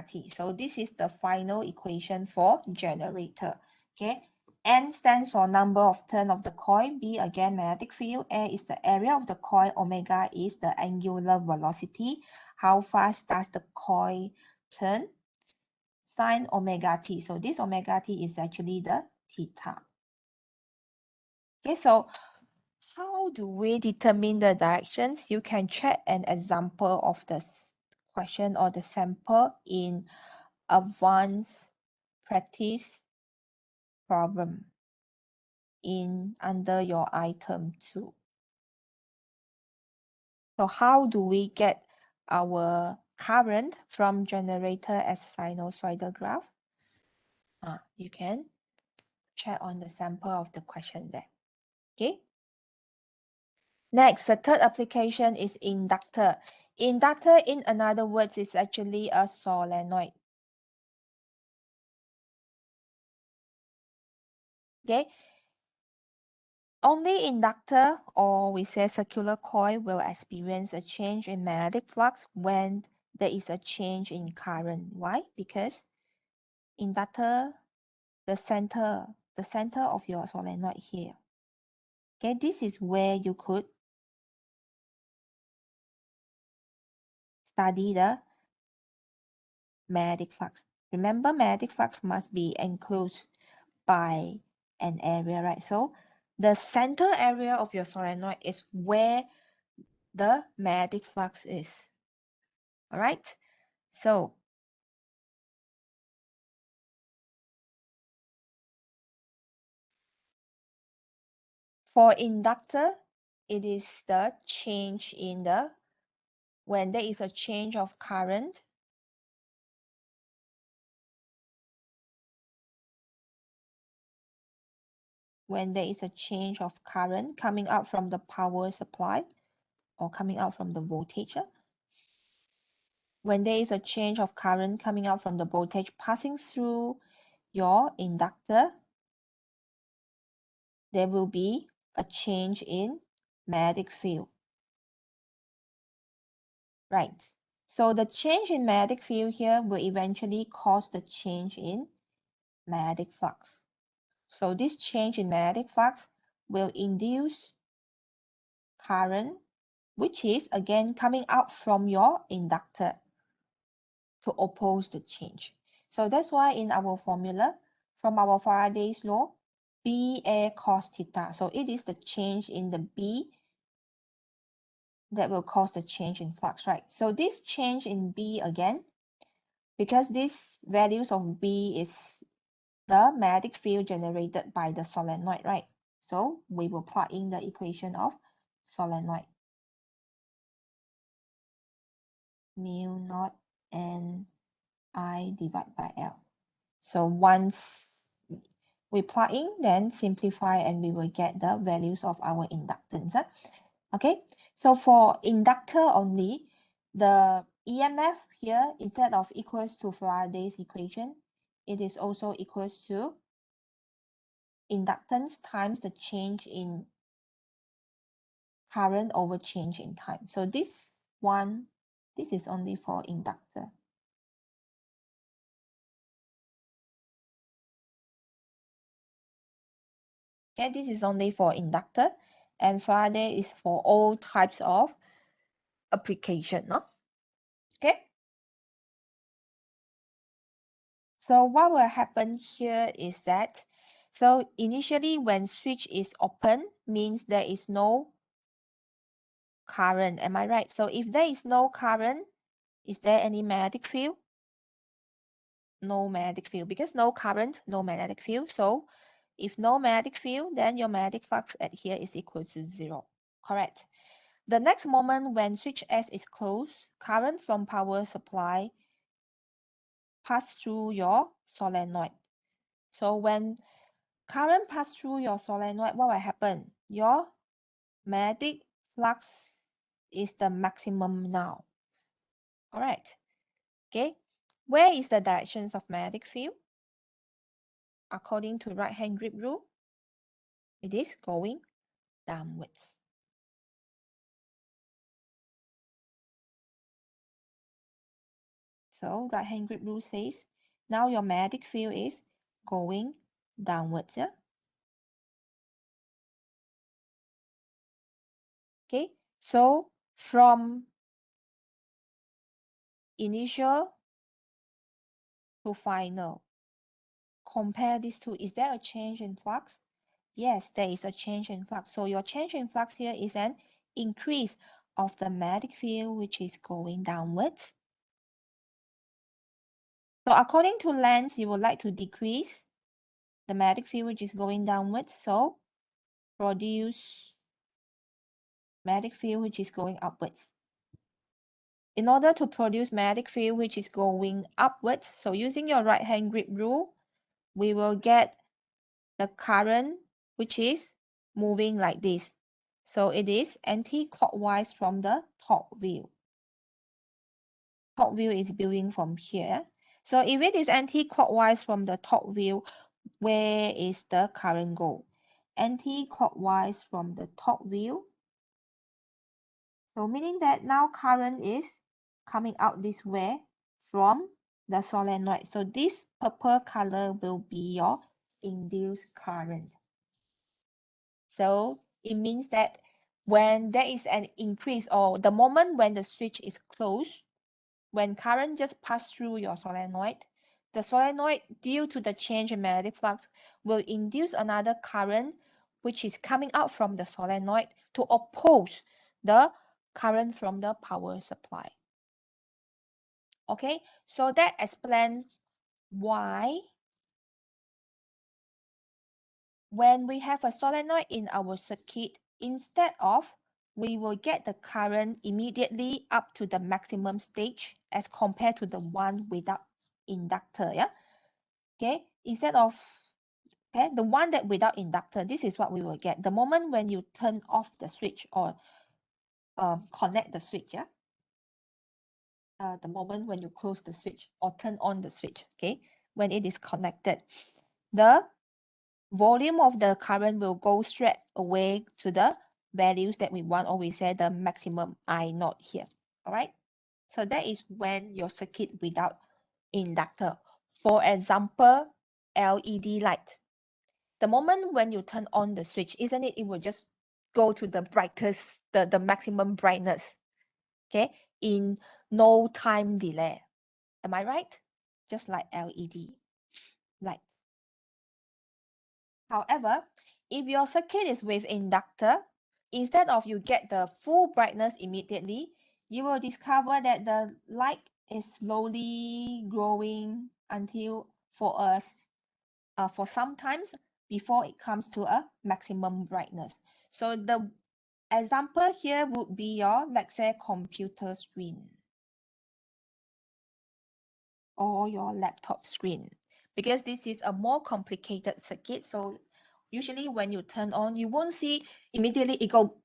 t. So this is the final equation for generator. Okay, N stands for number of turn of the coil, B again magnetic field, A is the area of the coil, omega is the angular velocity. How fast does the coil turn? Sine omega t. So this omega t is actually the theta. Okay, so how do we determine the directions? You can check an example of the question or the sample in advanced practice problem in under your item 2. So how do we get our current from generator as sinusoidal graph? You can check on the sample of the question there. Okay. Next, the third application is inductor. Inductor, in another words, is actually a solenoid. Okay. Only inductor, or we say circular coil, will experience a change in magnetic flux when there is a change in current. Why? Because inductor, the center of your solenoid here. Okay, this is where you could study the magnetic flux. Remember, magnetic flux must be enclosed by an area, right? So the center area of your solenoid is where the magnetic flux is. All right. So for inductor, it is the change in the, when there is a change of current, when there is a change of current coming out from the power supply or coming out from the voltage. When there is a change of current coming out from the voltage passing through your inductor, there will be a change in magnetic field. Right. So the change in magnetic field here will eventually cause the change in magnetic flux. So this change in magnetic flux will induce current, which is again coming out from your inductor to oppose the change. So that's why in our formula, from our Faraday's law, B A cos theta. So it is the change in the B that will cause the change in flux, right? So this change in B again, because these values of B is the magnetic field generated by the solenoid, right? So we will plug in the equation of solenoid. Mu naught N I divided by L. So once we plug in, then simplify, and we will get the values of our inductance. Okay, so for inductor only, the EMF here, instead of equals to Faraday's equation, it is also equals to inductance times the change in current over change in time. So this one, this is only for inductor. Okay, this is only for inductor, and Faraday is for all types of application, no? Okay. So what will happen here is that, so initially when switch is open, means there is no current, am I right? So if there is no current, Is there any magnetic field? No magnetic field, because no current, no magnetic field. So if no magnetic field, then your magnetic flux at here is equal to 0. Correct. The next moment when switch S is closed, current from power supply pass through your solenoid. So when current pass through your solenoid, what will happen? Your magnetic flux is the maximum now. Alright. Okay. Where is the directions of magnetic field? According to right hand grip rule, it is going downwards. So right hand grip rule says now your magnetic field is going downwards. Yeah? Okay, so from initial to final, compare these two. Is there a change in flux? Yes, there is a change in flux. So your change in flux here is an increase of the magnetic field, which is going downwards. So according to Lenz, you would like to decrease the magnetic field, which is going downwards. So produce magnetic field, which is going upwards. In order to produce magnetic field, which is going upwards, so using your right hand grip rule, we will get the current, which is moving like this. So it is anti-clockwise from the top view. Top view is viewing from here. So if it is anti-clockwise from the top view, where is the current go? Anti-clockwise from the top view. So meaning that now current is coming out this way from the solenoid. So this purple color will be your induced current. So it means that when there is an increase, or the moment when the switch is closed, when current just pass through your solenoid, the solenoid, due to the change in magnetic flux, will induce another current which is coming out from the solenoid to oppose the current from the power supply. Okay, so that explains why when we have a solenoid in our circuit, instead of we will get the current immediately up to the maximum stage as compared to the one without inductor. Yeah. Okay. Instead of the one that without inductor, this is what we will get. The moment when you turn off the switch or connect the switch. Yeah. The moment when you close the switch or turn on the switch. Okay. When it is connected, the volume of the current will go straight away to the values that we want, or we say the maximum I naught here. All right. So that is when your circuit without inductor. For example, LED light. The moment when you turn on the switch, isn't it? It will just go to the brightest, the maximum brightness. Okay, in no time delay. Am I right? Just like LED light. However, if your circuit is with inductor, instead of you get the full brightness immediately, you will discover that the light is slowly growing until for some times before it comes to a maximum brightness. So the example here would be your, let's say, computer screen or your laptop screen, because this is a more complicated circuit. So usually when you turn on, you won't see immediately it go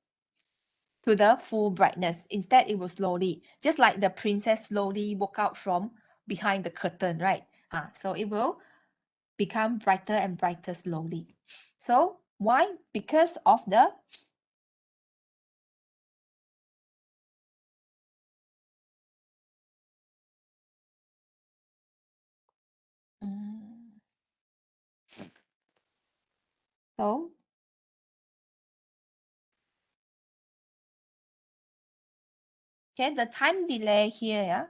to the full brightness. Instead, it will slowly, just like the princess slowly woke out from behind the curtain, right? So it will become brighter and brighter slowly. So why? Because of the so okay, the time delay here, yeah,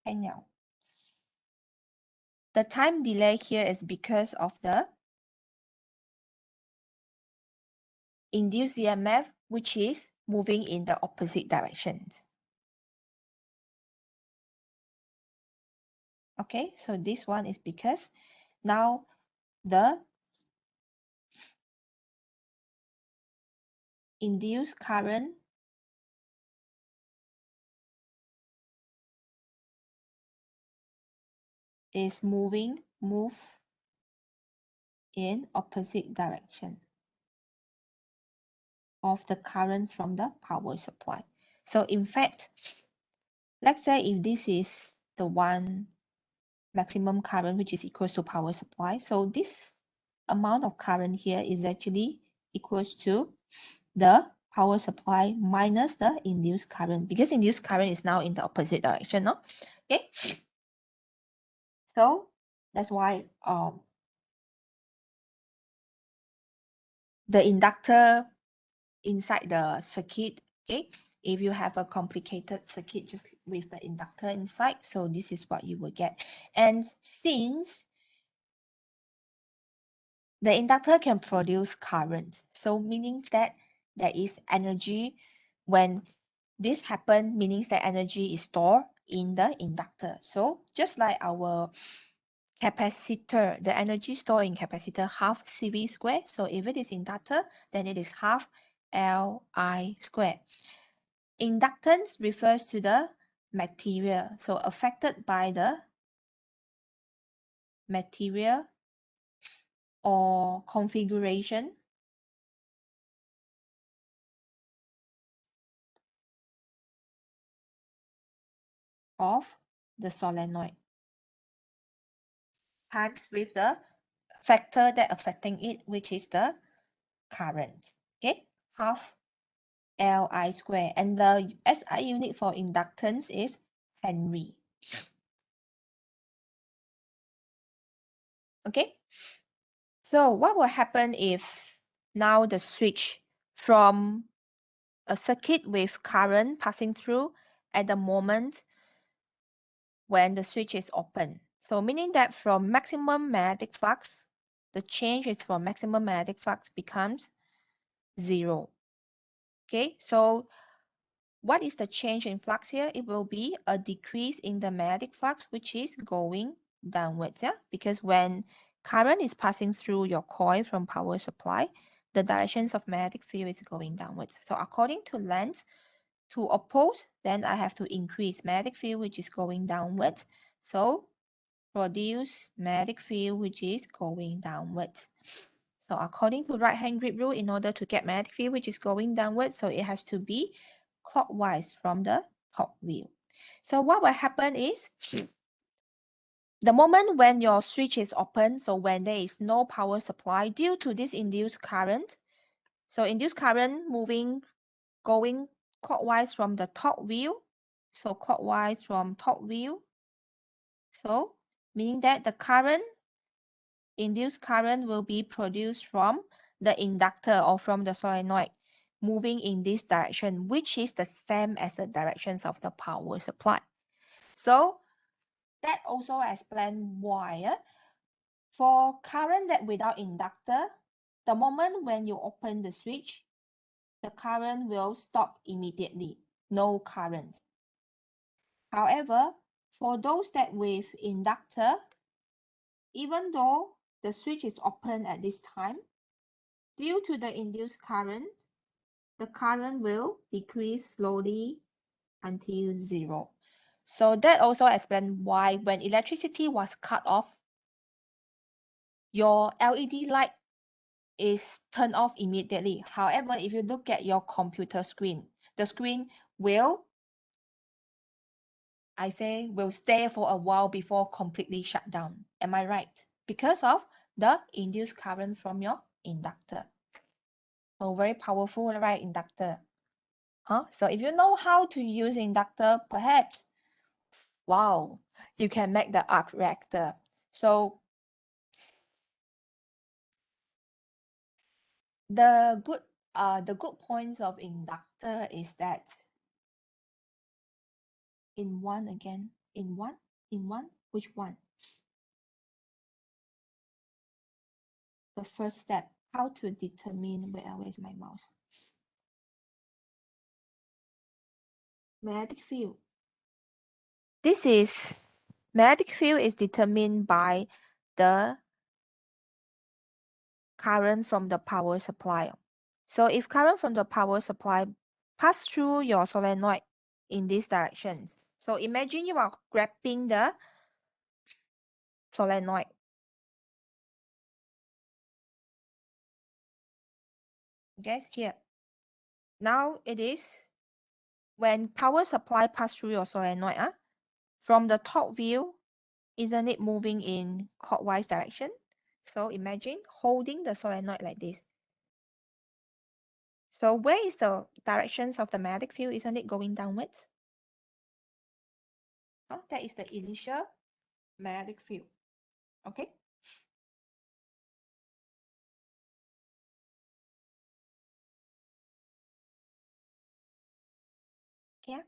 and now the time delay here is because of the induced EMF, which is moving in the opposite directions. Okay, so this one is because now the induced current is move in opposite direction of the current from the power supply. So in fact, let's say if this is the one maximum current which is equals to power supply, so this amount of current here is actually equals to the power supply minus the induced current, because induced current is now in the opposite direction, no? Okay, so that's why the inductor inside the circuit, okay, if you have a complicated circuit just with the inductor inside, so this is what you will get. And since the inductor can produce current, so meaning that there is energy when this happens, meaning that energy is stored in the inductor. So just like our capacitor, the energy stored in capacitor half CV squared. So if it is inductor, then it is half Li squared. Inductance refers to the material, so affected by the material or configuration of the solenoid times with the factor that affecting it, which is the current. Okay, half Li squared, and the SI unit for inductance is Henry. Okay, so what will happen if now the switch from a circuit with current passing through at the moment when the switch is open? So meaning that from maximum magnetic flux, the change is from maximum magnetic flux becomes 0. Okay, so what is the change in flux here? It will be a decrease in the magnetic flux, which is going downwards, yeah? Because when current is passing through your coil from power supply, the directions of magnetic field is going downwards. So according to length, to oppose, then I have to increase magnetic field, which is going downwards. So produce magnetic field, which is going downwards. So according to right-hand grip rule, in order to get magnetic field, which is going downwards, so it has to be clockwise from the top view. So what will happen is, the moment when your switch is open, so when there is no power supply due to this induced current, so induced current going clockwise from the top view, so clockwise from top view, so meaning that the induced current will be produced from the inductor or from the solenoid moving in this direction, which is the same as the directions of the power supply. So that also explains why for current that without inductor, the moment when you open the switch, the current will stop immediately, no current. However, for those that with inductor, even though the switch is open at this time, due to the induced current, the current will decrease slowly until 0. So that also explains why when electricity was cut off, your LED light is turned off immediately. However, if you look at your computer screen, the screen will stay for a while before completely shut down. Am I right? Because of the induced current from your inductor. So very powerful, right, inductor? So if you know how to use inductor, perhaps, wow, you can make the arc reactor. So the good points of inductor is that in one, which one? The first step, how to determine where's my mouse? Magnetic field. This is Magnetic field is determined by the current from the power supply. So if current from the power supply pass through your solenoid in this direction, so imagine you are grabbing the solenoid. Guess here. Now it is when power supply pass through your solenoid, from the top view, isn't it moving in clockwise direction? So imagine holding the solenoid like this. So where is the directions of the magnetic field? Isn't it going downwards? Oh, that is the initial magnetic field. Okay. Yeah.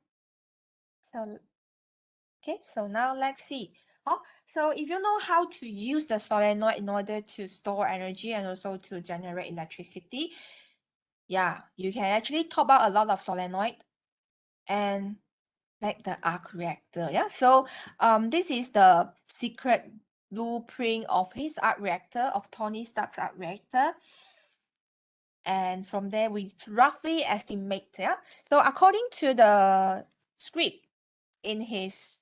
So now let's see. Oh, so if you know how to use the solenoid in order to store energy and also to generate electricity, yeah, you can actually top out a lot of solenoid and make the arc reactor. Yeah. So this is the secret blueprint of his arc reactor, of Tony Stark's arc reactor. And from there we roughly estimate. Yeah. So according to the script in his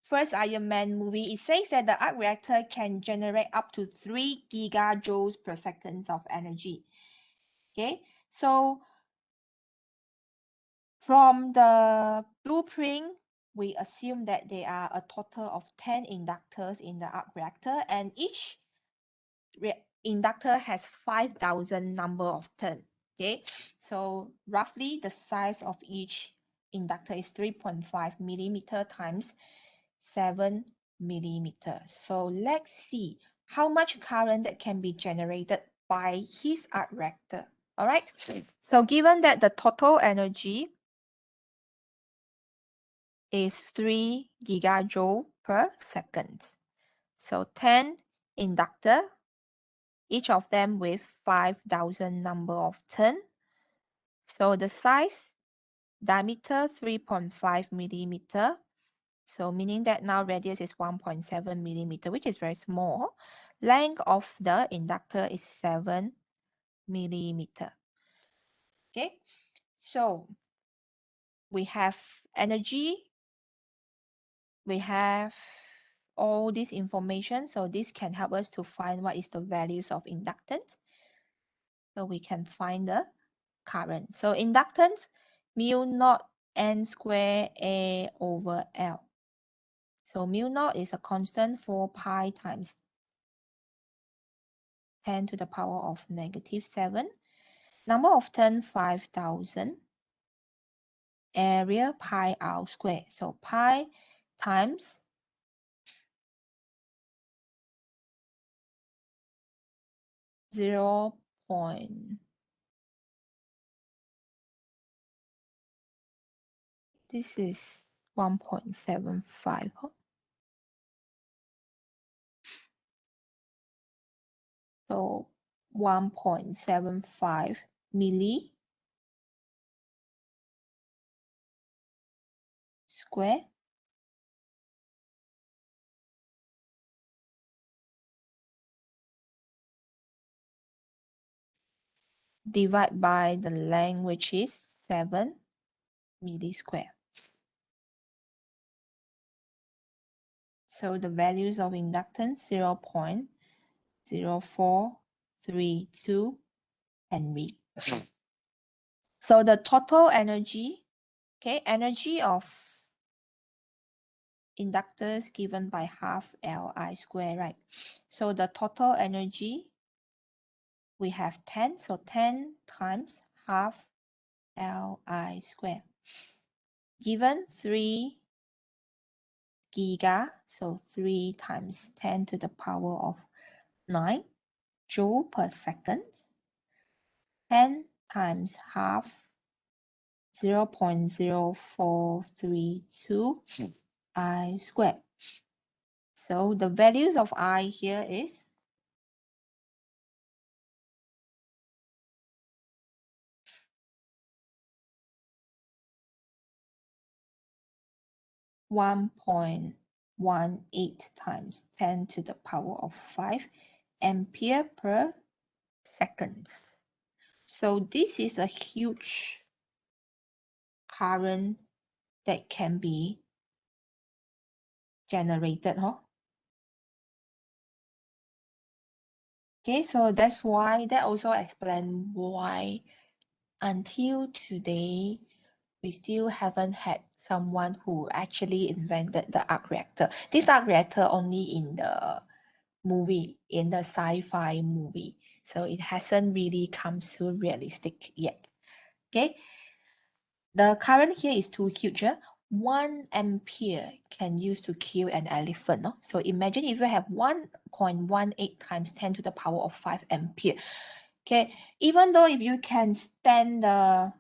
first Iron Man movie, it says that the arc reactor can generate up to 3 gigajoules per second of energy. Okay, so from the blueprint, we assume that there are a total of 10 inductors in the arc reactor, and each inductor has 5,000 number of turns. Okay, so roughly the size of each inductor is 3.5 millimeter times 7 millimeter. So let's see how much current that can be generated by his arc reactor. All right. So given that the total energy is 3 gigajoule per second. So 10 inductor, each of them with 5,000 number of turn. So the size, diameter 3.5 millimeter. So meaning that now radius is 1.7 millimeter, which is very small. Length of the inductor is 7 millimeter. Okay, so we have energy, we have all this information, so this can help us to find what is the values of inductance. So we can find the current. So inductance, mu naught n square A over L. So mu naught is a constant 4 pi times 10 to the power of negative 7. Number of turn 5,000. Area pi r square. So pi times 0. This is 1.75. So 1.75 milli square divided by the length, which is 7 milli square. So the values of inductance 0.0432 Henry. So the total energy, okay, energy of inductors given by half Li square, right? So the total energy, we have 10, so 10 times half Li square. Given 3 giga, so 3 times 10 to the power of 9 joule per second. 10 times half 0.0432 I squared. So the values of I here is 1.7 0.18 times 10 to the power of 5 ampere per seconds. So this is a huge current that can be generated, huh? Okay, so that's why, that also explains why until today, we still haven't had someone who actually invented the arc reactor. This arc reactor only in the movie, in the sci-fi movie. So it hasn't really come to realistic yet. Okay. The current here is too huge. 1 ampere can use to kill an elephant. No? So imagine if you have 1.18 times 10 to the power of 5 ampere. Okay, even though if you can stand the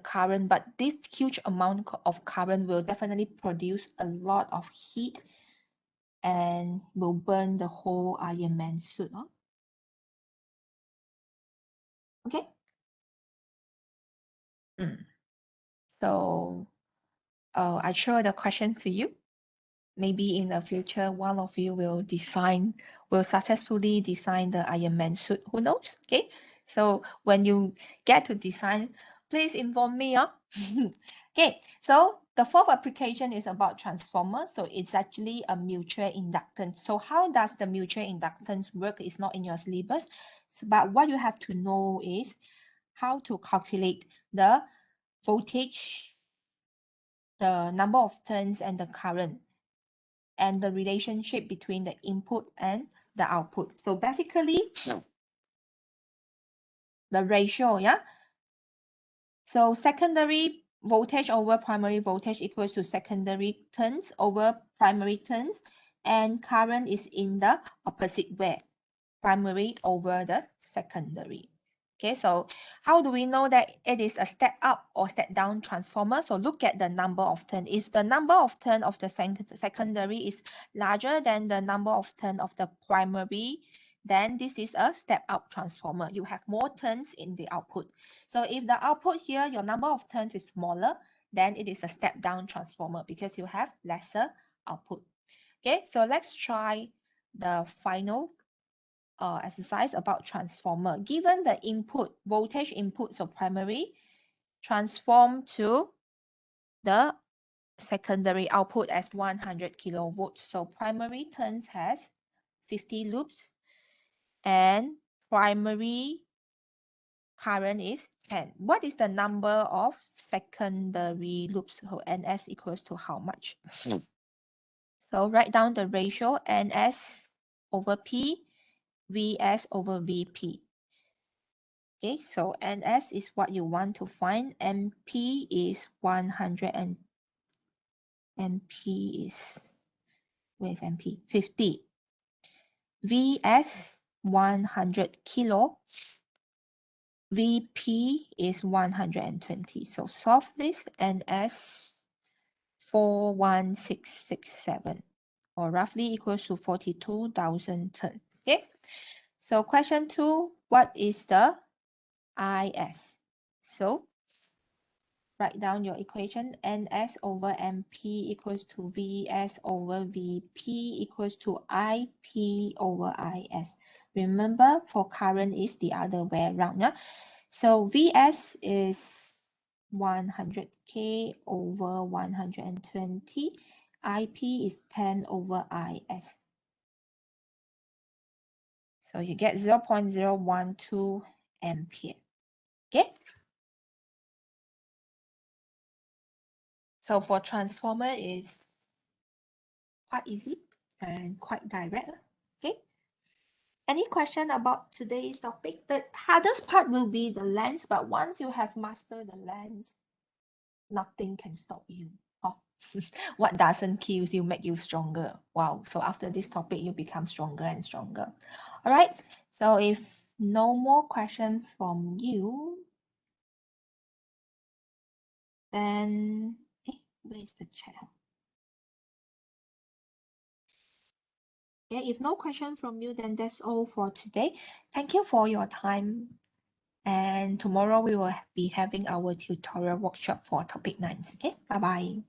current, but this huge amount of current will definitely produce a lot of heat and will burn the whole Iron Man suit. Huh? Okay. So I show the questions to you. Maybe in the future, one of you will successfully design the Iron Man suit. Who knows? Okay. So when you get to design, please inform me. Okay. So the fourth application is about transformer. So it's actually a mutual inductance. So how does the mutual inductance work? It's not in your syllabus. So, but what you have to know is how to calculate the voltage, the number of turns, and the current, and the relationship between the input and the output. So basically, the ratio, yeah? So secondary voltage over primary voltage equals to secondary turns over primary turns, and current is in the opposite way, primary over the secondary. Okay, so how do we know that it is a step up or step down transformer? So look at the number of turn. If the number of turn of the secondary is larger than the number of turn of the primary, then this is a step up transformer. You have more turns in the output. So if the output here, your number of turns is smaller, then it is a step down transformer because you have lesser output. Okay, so let's try the final exercise about transformer. Given the input, voltage input, so primary, transform to the secondary output as 100 kilovolts. So primary turns has 50 loops and primary current is 10. What is the number of secondary loops? So NS equals to how much? So write down the ratio NS over P, VS over VP. Okay, so NS is what you want to find. MP is 100 and MP is, where is MP? 50. VS 100 kilo. VP is 120. So solve this, NS 41667, or roughly equals to 42,000 turn. Okay, so question 2, what is the IS? So write down your equation. NS over MP equals to VS over VP equals to IP over IS. Remember, for current is the other way around. Yeah? So VS is 100K over 120. IP is 10 over IS. So you get 0.012 ampere. Okay? So for transformer is quite easy and quite direct. Okay? Any question about today's topic? The hardest part will be the lens, but once you have mastered the lens, nothing can stop you. Oh, what doesn't kill you make you stronger. Wow. So after this topic, you become stronger and stronger. All right. So if no more questions from you, then where's the chat? Okay, if no question from you, then that's all for today. Thank you for your time. And tomorrow we will be having our tutorial workshop for topic 9. Okay, bye-bye.